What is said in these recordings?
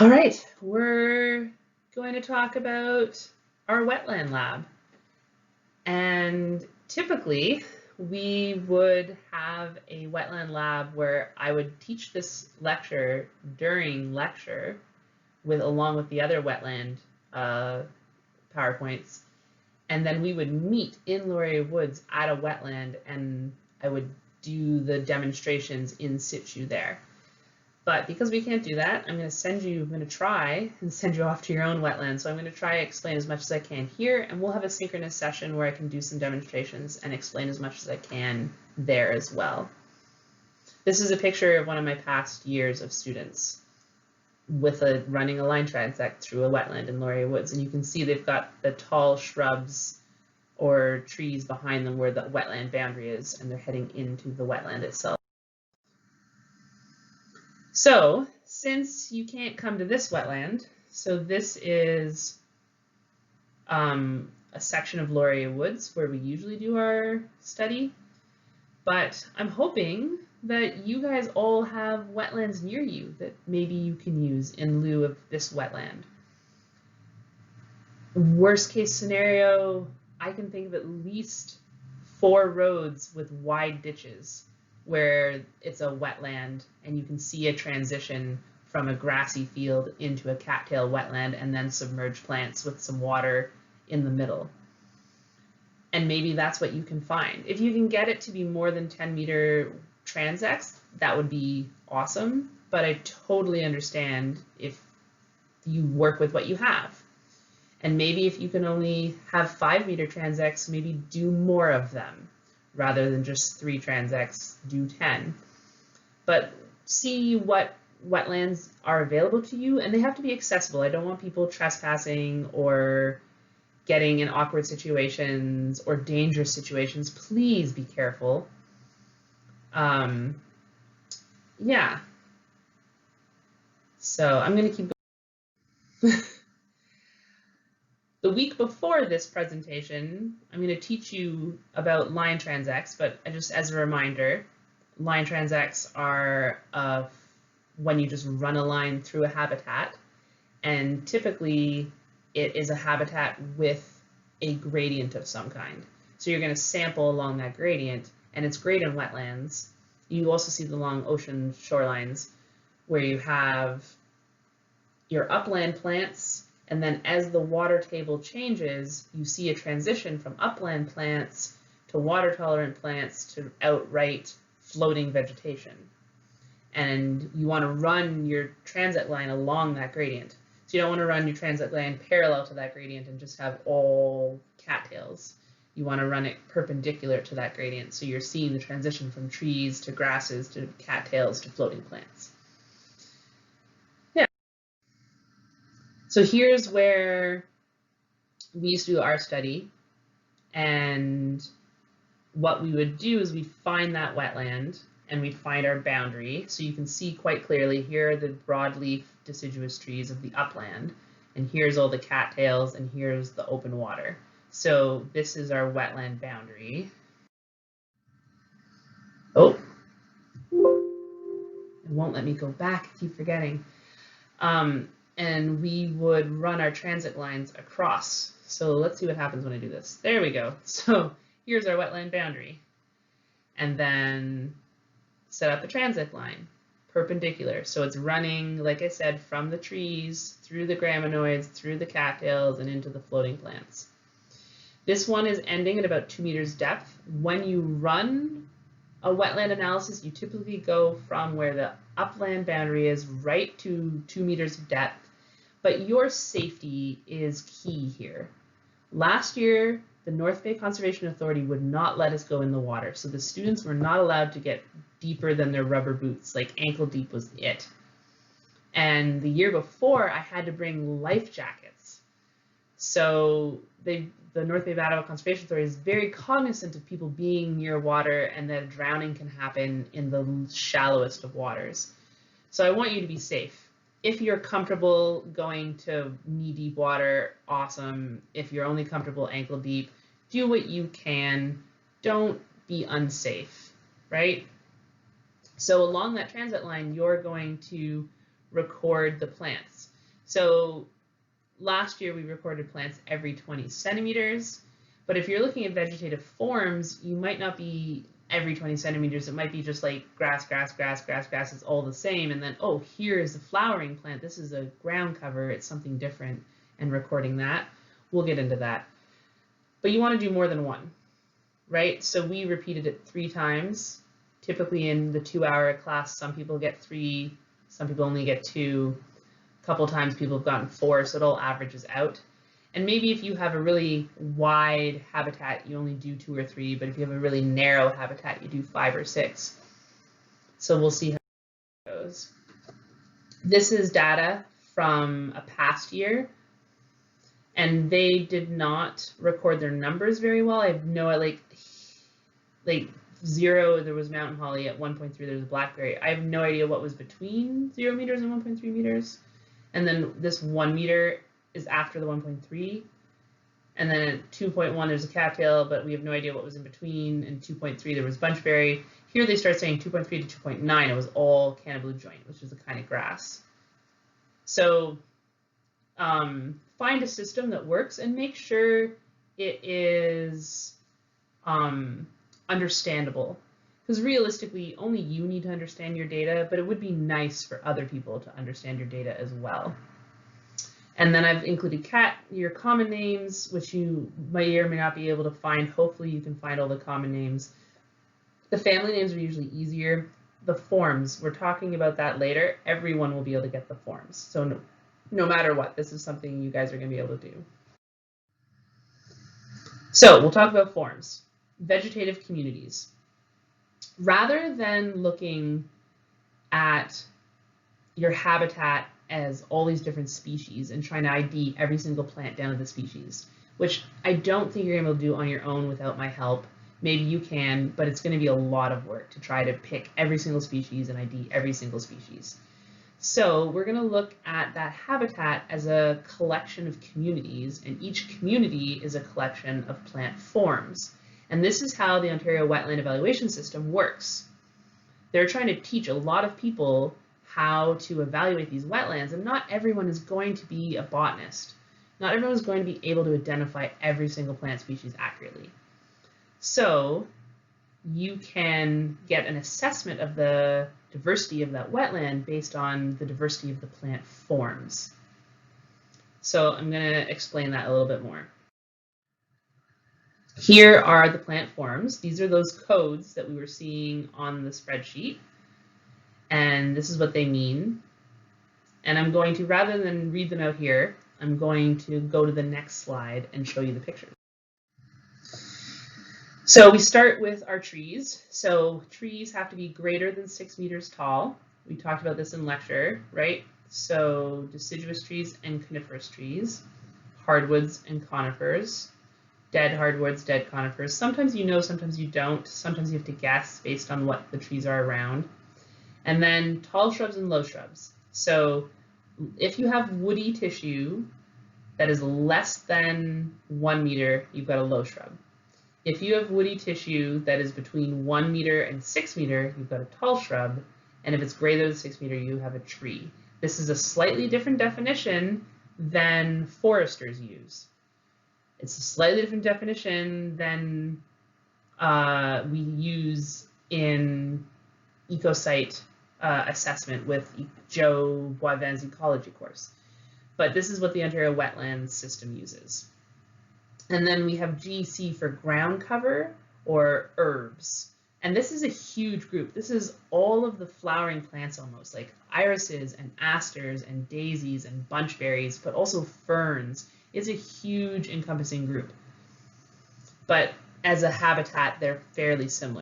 All right, we're going to talk about our wetland lab. And typically, we would have a wetland lab where I would teach this lecture during lecture along with the other wetland PowerPoints. And then we would meet in Laurier Woods at a wetland and I would do the demonstrations in situ there. But because we can't do that, I'm going to try and send you off to your own wetland. So I'm going to try to explain as much as I can here, and we'll have a synchronous session where I can do some demonstrations and explain as much as I can there as well. This is a picture of one of my past years of students running a line transect through a wetland in Laurier Woods. And you can see they've got the tall shrubs or trees behind them where the wetland boundary is, and they're heading into the wetland itself. So since you can't come to this wetland, so this is a section of Laurier Woods where we usually do our study, but I'm hoping that you guys all have wetlands near you that maybe you can use in lieu of this wetland. Worst case scenario, I can think of at least 4 roads with wide ditches where it's a wetland and you can see a transition from a grassy field into a cattail wetland and then submerged plants with some water in the middle. And maybe that's what you can find. If you can get it to be more than 10-meter transects, that would be awesome, but I totally understand if you work with what you have. And maybe if you can only have 5-meter transects, maybe do more of them. Rather than just 3 transects, do 10. But see what wetlands are available to you, and they have to be accessible. I don't want people trespassing or getting in awkward situations or dangerous situations. Please be careful. Yeah. So I'm going to keep going. The week before this presentation, I'm going to teach you about line transects, but just as a reminder, line transects are when you just run a line through a habitat, and typically it is a habitat with a gradient of some kind. So you're going to sample along that gradient, and it's great in wetlands. You also see the along ocean shorelines where you have your upland plants, and then as the water table changes, you see a transition from upland plants to water tolerant plants to outright floating vegetation. And you want to run your transit line along that gradient. So you don't want to run your transit line parallel to that gradient and just have all cattails. You want to run it perpendicular to that gradient. So you're seeing the transition from trees to grasses to cattails to floating plants. So here's where we used to do our study, and what we would do is we find that wetland and we find our boundary. So you can see quite clearly here are the broadleaf deciduous trees of the upland, and here's all the cattails, and here's the open water. So this is our wetland boundary. Oh, it won't let me go back, I keep forgetting. And we would run our transit lines across. So let's see what happens when I do this. There we go. So here's our wetland boundary. And then set up a transit line, perpendicular. So it's running, like I said, from the trees, through the graminoids, through the cattails, and into the floating plants. This one is ending at about 2 meters depth. When you run a wetland analysis, you typically go from where the upland boundary is right to 2 meters of depth. But your safety is key here. Last year, the North Bay Conservation Authority would not let us go in the water, so the students were not allowed to get deeper than their rubber boots, like ankle deep was it. And the year before, I had to bring life jackets. So the North Bay Vegetative Conservation Authority is very cognizant of people being near water and that drowning can happen in the shallowest of waters. So I want you to be safe. If you're comfortable going to knee-deep water, awesome. If you're only comfortable ankle deep, do what you can. Don't be unsafe, right? So along that transit line, you're going to record the plants. So last year we recorded plants every 20 centimeters, but if you're looking at vegetative forms, you might not be every 20 centimeters. It might be just like grass, grass, grass, grass, grass. It's all the same. And then, oh, here is the flowering plant. This is a ground cover. It's something different, and recording that. We'll get into that. But you want to do more than one, right? So we repeated it 3 times. Typically in the 2-hour class, some people get 3, some people only get 2. A couple times people have gotten 4, so it all averages out. And maybe if you have a really wide habitat, you only do 2 or 3, but if you have a really narrow habitat, you do 5 or 6. So we'll see how it goes. This is data from a past year, and they did not record their numbers very well. I have no, like 0, there was mountain holly. At 1.3, there was blackberry. I have no idea what was between 0 meters and 1.3 meters. And then this 1 meter is after the 1.3. And then at 2.1, there's a cattail, but we have no idea what was in between. And 2.3, there was bunchberry. Here they start saying 2.3 to 2.9, it was all Canada blue joint, which is a kind of grass. So find a system that works and make sure it is understandable. Because realistically, only you need to understand your data, but it would be nice for other people to understand your data as well. And then I've included your common names, which you may or may not be able to find. Hopefully you can find all the common names. The family names are usually easier. The forms, we're talking about that later. Everyone will be able to get the forms. So no matter what, this is something you guys are going to be able to do. So we'll talk about forms. Vegetative communities. Rather than looking at your habitat as all these different species and trying to ID every single plant down to the species, which I don't think you're able to do on your own without my help. Maybe you can, but it's going to be a lot of work to try to pick every single species and ID every single species. So we're going to look at that habitat as a collection of communities, and each community is a collection of plant forms. And this is how the Ontario Wetland Evaluation System works. They're trying to teach a lot of people how to evaluate these wetlands, and not everyone is going to be a botanist. Not everyone is going to be able to identify every single plant species accurately. So you can get an assessment of the diversity of that wetland based on the diversity of the plant forms. So I'm going to explain that a little bit more. Here are the plant forms. These are those codes that we were seeing on the spreadsheet. And this is what they mean. And I'm going to, rather than read them out here, I'm going to go to the next slide and show you the pictures. So we start with our trees. So trees have to be greater than 6 meters tall. We talked about this in lecture, right? So deciduous trees and coniferous trees, hardwoods and conifers, dead hardwoods, dead conifers. Sometimes you know, sometimes you don't. Sometimes you have to guess based on what the trees are around. And then tall shrubs and low shrubs. So if you have woody tissue that is less than 1 meter, you've got a low shrub. If you have woody tissue that is between 1 meter and 6 meter, you've got a tall shrub. And if it's greater than 6 meter, you have a tree. This is a slightly different definition than foresters use. It's a slightly different definition than we use in ecosite assessment with Joe Boivin's ecology course. But this is what the Ontario Wetlands System uses. And then we have GC for ground cover or herbs. And this is a huge group. This is all of the flowering plants almost, like irises and asters and daisies and bunchberries, but also ferns. It's a huge encompassing group. But as a habitat, they're fairly similar.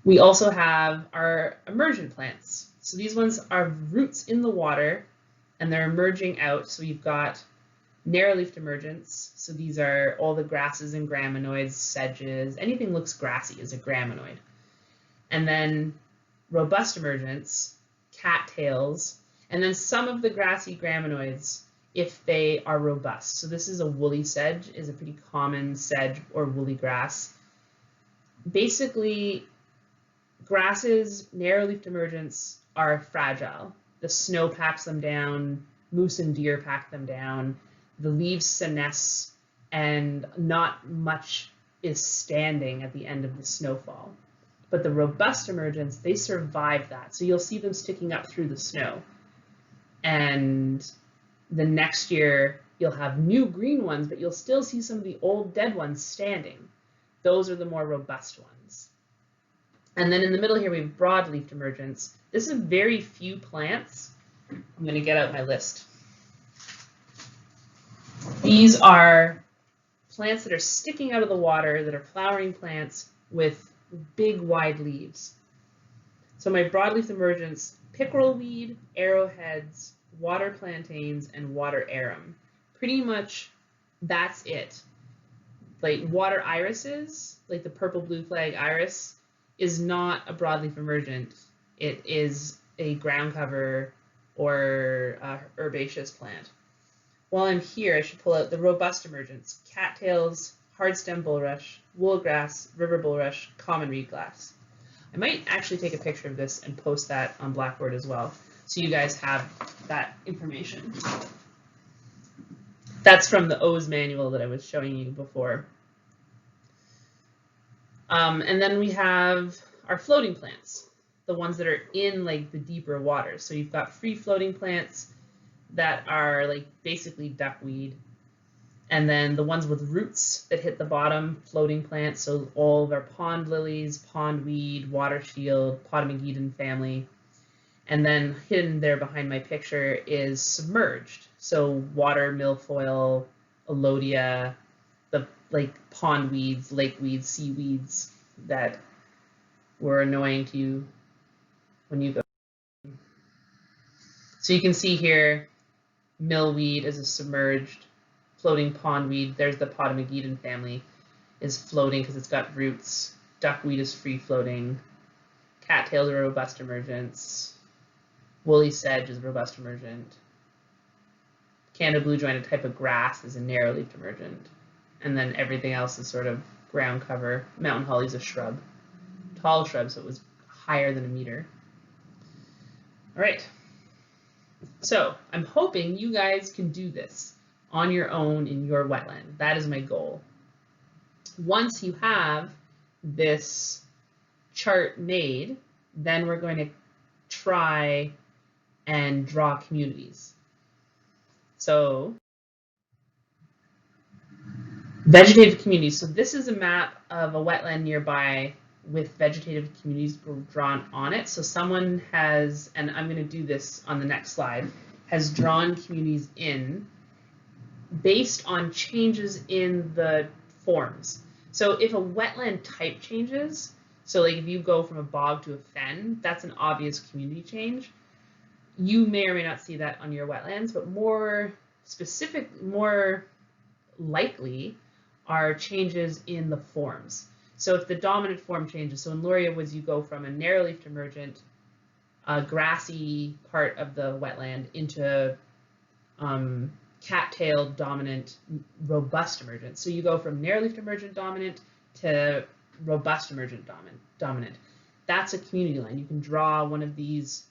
We also have our emergent plants. So these ones are roots in the water and they're emerging out. So you've got narrow-leafed emergents. So these are all the grasses and graminoids, sedges, anything looks grassy is a graminoid. And then robust emergents, cattails, and then some of the grassy graminoids if they are robust. So this is a woolly sedge, is a pretty common sedge or woolly grass. Basically, grasses, narrow-leafed emergents are fragile. the snow packs them down, moose and deer pack them down, the leaves senesce, and not much is standing at the end of the snowfall. But the robust emergence, they survive that. So you'll see them sticking up through the snow. And the next year, you'll have new green ones, but you'll still see some of the old dead ones standing. Those are the more robust ones. And then in the middle here, we have broadleaf emergence. This is very few plants. I'm going to get out my list. These are plants that are sticking out of the water, that are flowering plants with big, wide leaves. So my broadleaf emergence, pickerel weed, arrowheads, water plantains, and water arum. Pretty much that's it. Like water irises, like the purple blue flag iris, is not a broadleaf emergent. It is a ground cover or herbaceous plant. While I'm here, I should pull out the robust emergents: cattails, hardstem bulrush, woolgrass, river bulrush, common reedgrass. I might actually take a picture of this and post that on Blackboard as well, so you guys have that information. That's from the O's manual that I was showing you before. And then we have our floating plants, the ones that are in like the deeper waters. So you've got free floating plants that are like basically duckweed. And then the ones with roots that hit the bottom, floating plants. So all of our pond lilies, pondweed, water shield, potamogeton family. And then hidden there behind my picture is submerged. So water milfoil, alodia, the like pond weeds, lake weeds, seaweeds that were annoying to you when you go. So you can see here, millweed is a submerged, floating pondweed. There's the potamogeton family is floating because it's got roots. Duckweed is free floating. Cattails are robust emergence. Woolly sedge is robust emergent. Canada blue joint, a type of grass, is a narrow-leafed emergent. And then everything else is sort of ground cover. Mountain holly is a shrub. Tall shrub, so it was higher than a meter. All right. So I'm hoping you guys can do this on your own in your wetland. That is my goal. Once you have this chart made, then we're going to try and draw communities. So vegetative communities. So this is a map of a wetland nearby with vegetative communities drawn on it. So someone has, and I'm going to do this on the next slide, has drawn communities in based on changes in the forms. So if a wetland type changes, so like if you go from a bog to a fen, that's an obvious community change. You may or may not see that on your wetlands, but more specific, more likely are changes in the forms. So if the dominant form changes, so in Laurier Woods, you go from a narrow-leafed emergent, grassy part of the wetland into cattail dominant, robust emergent. So you go from narrow-leafed emergent dominant to robust emergent dominant. That's a community line. You can draw one of these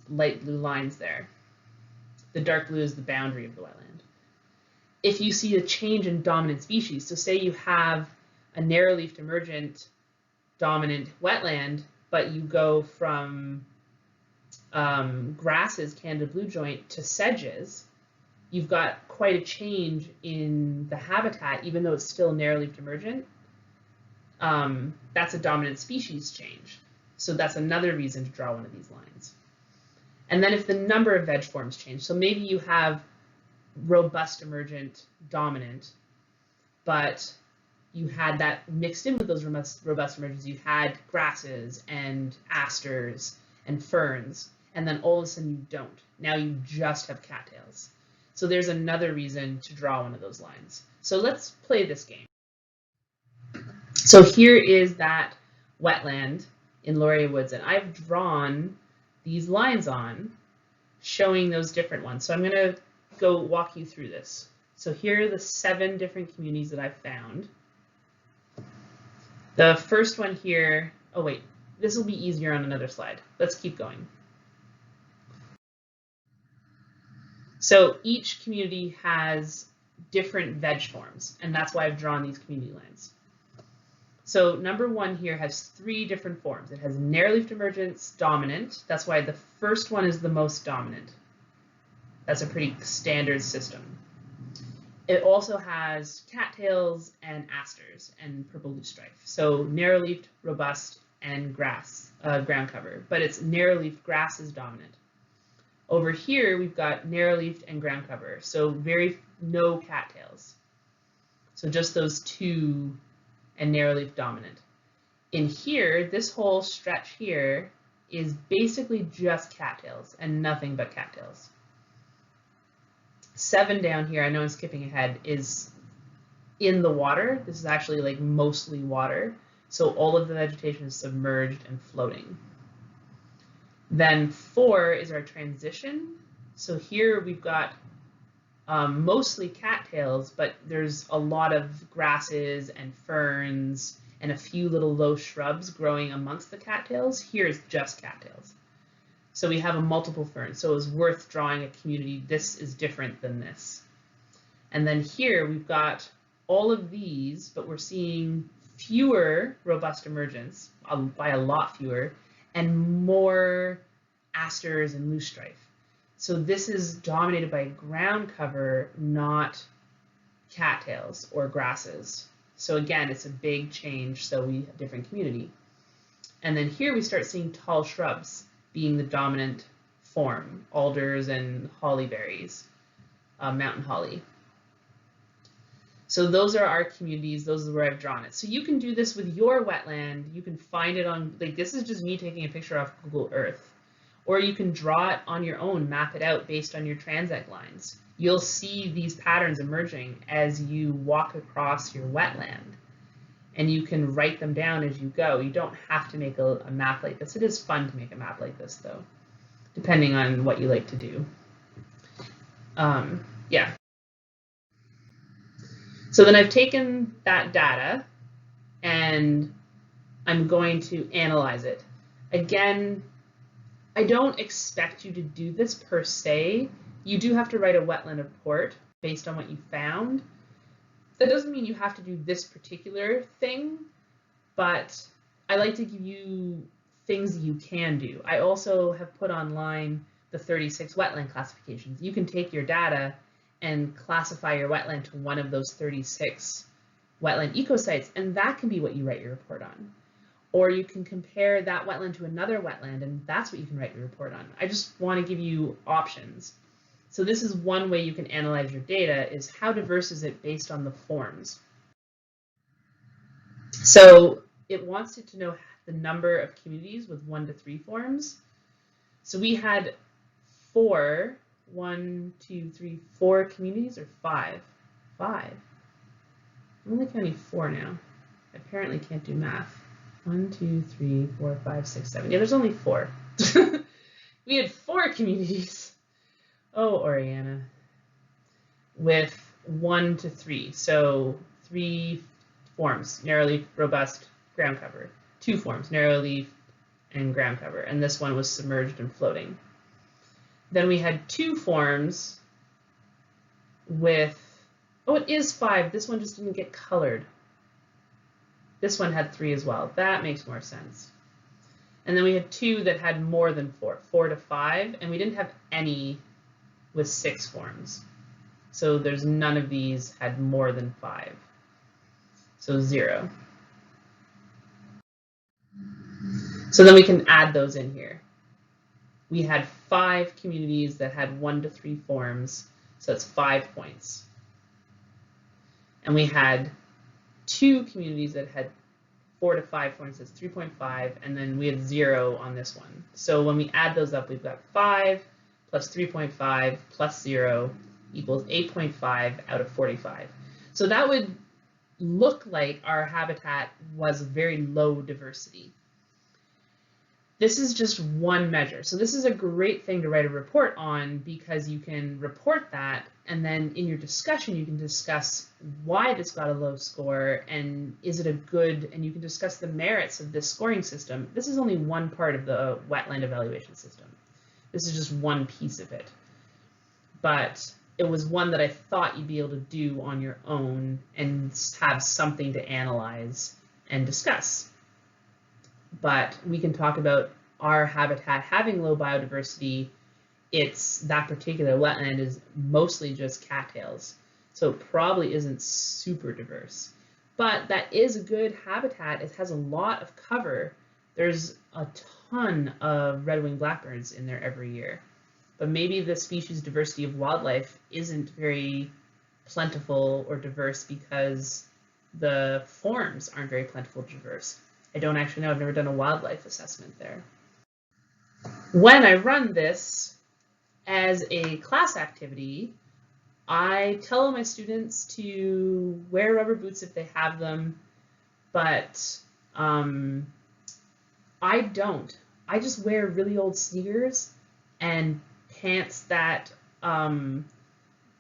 light blue lines there. The dark blue is the boundary of the wetland. If you see a change in dominant species, so say you have a narrow-leafed emergent dominant wetland, but you go from grasses, Canada blue joint, to sedges, you've got quite a change in the habitat, even though it's still narrow-leafed emergent. That's a dominant species change. So that's another reason to draw one of these lines. And then if the number of veg forms change, so maybe you have robust emergent dominant, but you had that mixed in with those robust emergents. You had grasses and asters and ferns, and then all of a sudden you don't. Now you just have cattails. So there's another reason to draw one of those lines. So let's play this game. So here is that wetland in Laurier Woods, and I've drawn these lines on showing those different ones. So I'm going to go walk you through this. So here are the 7 different communities that I've found. The first one here, oh wait, this will be easier on another slide. Let's keep going. So each community has different veg forms, and that's why I've drawn these community lines. So number 1 here has 3 different forms. It has narrow-leafed emergence dominant. That's why the first one is the most dominant. That's a pretty standard system. It also has cattails and asters and purple loosestrife. So narrow-leafed, robust, and grass, ground cover. But it's narrow-leafed grass is dominant. Over here, we've got narrow-leafed and ground cover. So no cattails. So just those 2 and narrow-leaf dominant. In here, this whole stretch here is basically just cattails and nothing but cattails. 7 down here, I know I'm skipping ahead, is in the water. This is actually like mostly water. So all of the vegetation is submerged and floating. Then 4 is our transition. So here we've got mostly cattails, but there's a lot of grasses and ferns and a few little low shrubs growing amongst the cattails. Here is just cattails. So we have a multiple fern, so it was worth drawing a community. This is different than this. And then here we've got all of these, but we're seeing fewer robust emergence, by a lot fewer, and more asters and loosestrife. So this is dominated by ground cover, not cattails or grasses. So again, it's a big change, so we have a different community. And then here we start seeing tall shrubs being the dominant form, alders and hollyberries, mountain holly. So those are our communities, those are where I've drawn it. So you can do this with your wetland, you can find it on, like this is just me taking a picture off Google Earth, or you can draw it on your own, map it out based on your transect lines. You'll see these patterns emerging as you walk across your wetland. And you can write them down as you go. You don't have to make a map like this. It is fun to make a map like this, though, depending on what you like to do. Yeah. So then I've taken that data, and I'm going to analyze it. Again, I don't expect you to do this per se. You do have to write a wetland report based on what you found. That doesn't mean you have to do this particular thing, but I like to give you things you can do. I also have put online the 36 wetland classifications. You can take your data and classify your wetland to one of those 36 wetland ecosites, and that can be what you write your report on. Or you can compare that wetland to another wetland, and that's what you can write your report on. I just want to give you options. So this is one way you can analyze your data, is how diverse is it based on the forms. So it wants you to know the number of communities with 1 to 3 forms. So we had 4 communities, or 5? 5. I'm only counting 4 now. I apparently can't do math. 1, 2, 3, 4, 5, 6, 7. Yeah, there's only 4. We had 4 communities. Oh, Oriana. With 1 to 3. So 3 forms, narrow leaf, robust, ground cover. 2 forms, narrow leaf and ground cover. And this one was submerged and floating. Then we had 2 forms with, oh, it is 5. This one just didn't get colored. This one had 3 as well. That makes more sense. And then we had 2 that had more than 4, 4 to 5, and we didn't have any with 6 forms. So there's none of these had more than 5. So 0. So then we can add those in here. We had 5 communities that had 1 to 3 forms, so that's 5 points. And we had 2 communities that had 4 to 5 forms, that's 3.5, and then we had 0 on this one. So when we add those up, we've got 5 plus 3.5 plus 0 equals 8.5 out of 45. So that would look like our habitat was very low diversity. This is just one measure. So this is a great thing to write a report on, because you can report that, and then in your discussion you can discuss why this got a low score, and is it a good, and you can discuss the merits of this scoring system. This is only one part of the wetland evaluation system. This is just one piece of it. but it was one that I thought you'd be able to do on your own and have something to analyze and discuss. But we can talk about our habitat having low biodiversity. It's that particular wetland is mostly just cattails, so it probably isn't super diverse. But that is a good habitat. It has a lot of cover. There's a ton of red-winged blackbirds in there every year. But maybe the species diversity of wildlife isn't very plentiful or diverse because the forms aren't very plentiful or diverse. I don't actually know. I've never done a wildlife assessment there. When I run this as a class activity, I tell all my students to wear rubber boots if they have them, but I don't. I just wear really old sneakers and pants that have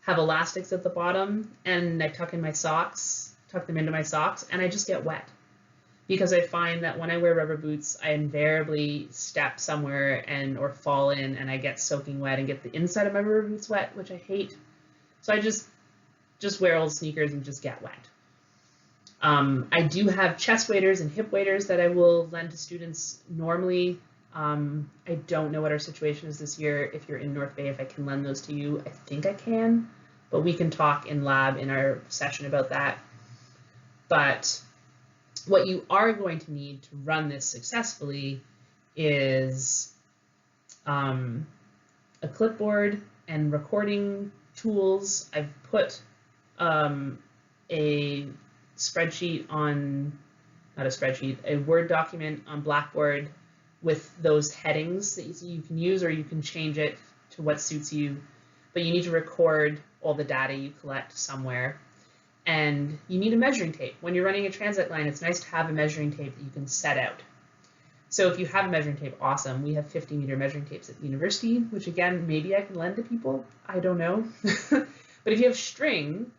elastics at the bottom, and I tuck them into my socks, and I just get wet. Because I find that when I wear rubber boots, I invariably step somewhere or fall in, and I get soaking wet and get the inside of my rubber boots wet, which I hate. So I just wear old sneakers and just get wet. I do have chest waders and hip waders that I will lend to students normally. I don't know what our situation is this year. If you're in North Bay, if I can lend those to you, I think I can, but we can talk in lab in our session about that. But what you are going to need to run this successfully is a clipboard and recording tools. I've put a spreadsheet on, not a spreadsheet, a Word document on Blackboard with those headings that you can use, or you can change it to what suits you. But you need to record all the data you collect somewhere. And you need a measuring tape. When you're running a transit line, it's nice to have a measuring tape that you can set out. So if you have a measuring tape, awesome. We have 50-meter measuring tapes at the university, which again, maybe I can lend to people. I don't know. But if you have string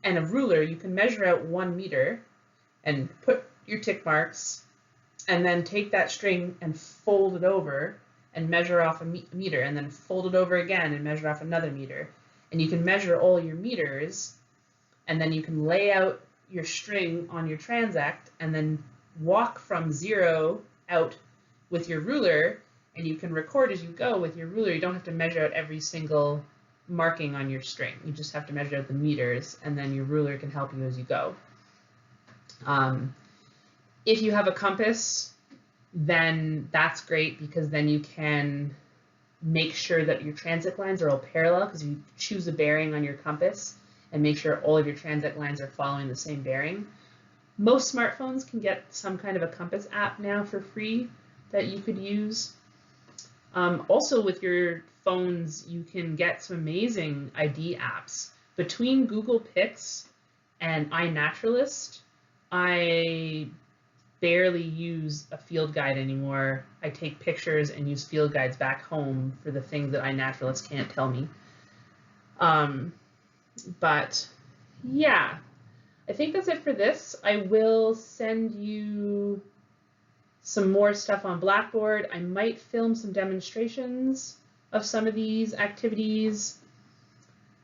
and a ruler, you can measure out 1 meter and put your tick marks, and then take that string and fold it over and measure off a meter, and then fold it over again and measure off another meter. And you can measure all your meters, and then you can lay out your string on your transect and then walk from 0 out with your ruler, and you can record as you go with your ruler. You don't have to measure out every single marking on your string. You just have to measure out the meters, and then your ruler can help you as you go. If you have a compass, then that's great, because then you can make sure that your transit lines are all parallel, because you choose a bearing on your compass and make sure all of your transit lines are following the same bearing. Most smartphones can get some kind of a compass app now for free that you could use. Also with your phones, you can get some amazing ID apps. Between Google Pics and iNaturalist, I barely use a field guide anymore. I take pictures and use field guides back home for the things that iNaturalist can't tell me. But yeah, I think that's it for this. I will send you some more stuff on Blackboard. I might film some demonstrations of some of these activities.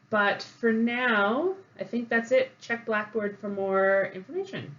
But for now, I think that's it. Check Blackboard for more information.